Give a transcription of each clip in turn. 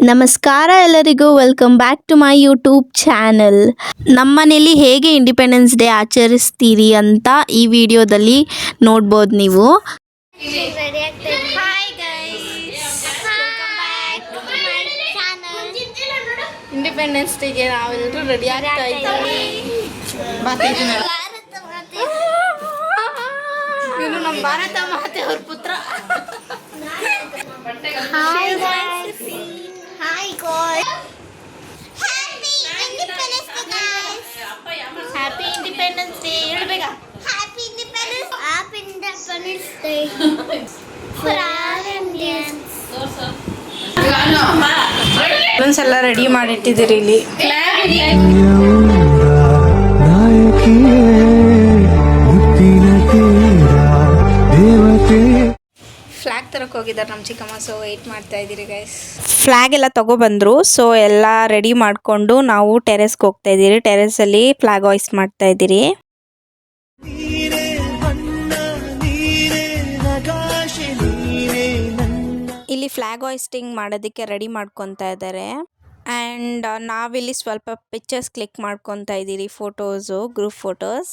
ನಮಸ್ಕಾರ ಎಲ್ಲರಿಗೂ, welcome back to my YouTube channel. ನಮ್ಮನೇಲಿ ಹೇಗೆ ಇಂಡಿಪೆಂಡೆನ್ಸ್ ಡೇ ಆಚರಿಸ್ತೀರಿ ಅಂತ ಈ ವಿಡಿಯೋದಲ್ಲಿ ನೋಡ್ಬೋದು ನೀವು. ಇಂಡಿಪೆಂಡೆನ್ಸ್ ಡೇಗೆ ನಾವೆಲ್ಲರೂ ರೆಡಿ ಆಗ್ತಾ ಇದ್ದೀವಿ. ಇವರು ನಮ್ಮ ಭಾರತ ಮಾತೆ ಅವ್ರ ಪುತ್ರ. Hi guys. Hi guys. Happy Independence Day guys. Happy independence day ಹೇಳ್ಬೇಕ. Happy Independence Day for all Indians. ಎಲ್ಲ ರೆಡಿ ಮಾಡಿಟ್ಟಿದ್ದೀರಿ ಇಲ್ಲಿ. ಫ್ಲಾಗ್ ತರಕ್ಕೆ ಹೋಗಿದ್ದಾರೆ ನಮ್ಮ ಚಿಕ್ಕಮ್ಮ, ಸೊ ವೆಯ್ಟ್ ಮಾಡ್ತಾ ಇದ್ದೀರಿ ಗೈಸ್. ಫ್ಲಾಗ್ ಎಲ್ಲ ತಗೊಬಂದ್ರು, ಸೊ ಎಲ್ಲ ರೆಡಿ ಮಾಡಿಕೊಂಡು ನಾವು ಟೆರೆಸ್ಗೆ ಹೋಗ್ತಾ ಇದ್ದೀರಿ. ಟೆರೆಸಲ್ಲಿ ಫ್ಲಾಗ್ ಹಾಯ್ಸ್ಟ್ ಮಾಡ್ತಾ ಇದ್ದೀರಿ. ಇಲ್ಲಿ ಫ್ಲಾಗ್ ಹಾಯ್ಸ್ಟಿಂಗ್ ಮಾಡೋದಕ್ಕೆ ರೆಡಿ ಮಾಡ್ಕೊತಾ ಇದ್ದಾರೆ. ಆ್ಯಂಡ್ ನಾವಿಲ್ಲಿ ಸ್ವಲ್ಪ ಪಿಕ್ಚರ್ಸ್ ಕ್ಲಿಕ್ ಮಾಡ್ಕೊತಾ ಇದ್ದೀರಿ, photos, group photos.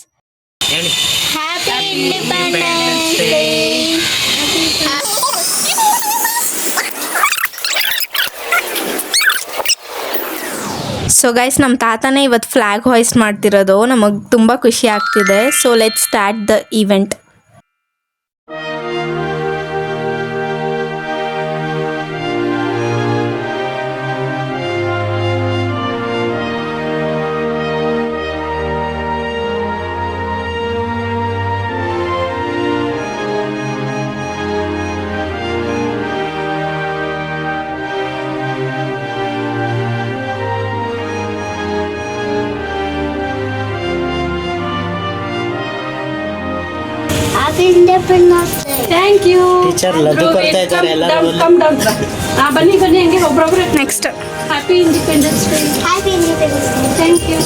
Happy independence day. So guys, ನಮ್ಮ ತಾತನೇ ಇವತ್ತು ಫ್ಲಾಗ್ ಹಾಯ್ಸ್ಟ್ ಮಾಡ್ತಿರೋದು. ನಮಗೆ ತುಂಬ ಖುಷಿ ಆಗ್ತಿದೆ. So let's start the event. Happy Independence Day. Thank you teacher laddu ಕೊಡ್ತಾ ಇದ್ದಾರೆ ಎಲ್ಲರೂ. ಬನ್ನಿ ಹಂಗೆ ಒಬ್ಬೊಬ್ರೆ. Next happy independence day. Happy Independence Day. Thank you.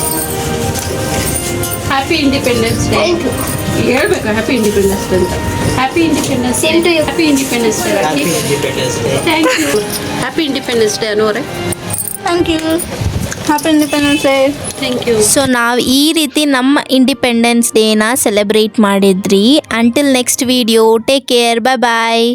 Happy independence day. Thank you. ಹೇಳ್ಬೇಕು ಹ್ಯಾಪಿ ಇಂಡಿಪೆಂಡೆನ್ಸ್ ಡೇ ಅಂತ. Happy independence day. Same to you. Happy independence day. Happy independence day. Thank you. Happy independence day ಅನ್ನೋರೆ. Thank you. Happy independence day. Thank you. So ನಾವು ಈ ರೀತಿ ನಮ್ಮ independence ಡೇನ celebrate ಮಾಡಿದ್ರಿ. Until next video, take care, bye ಬಾಯ್.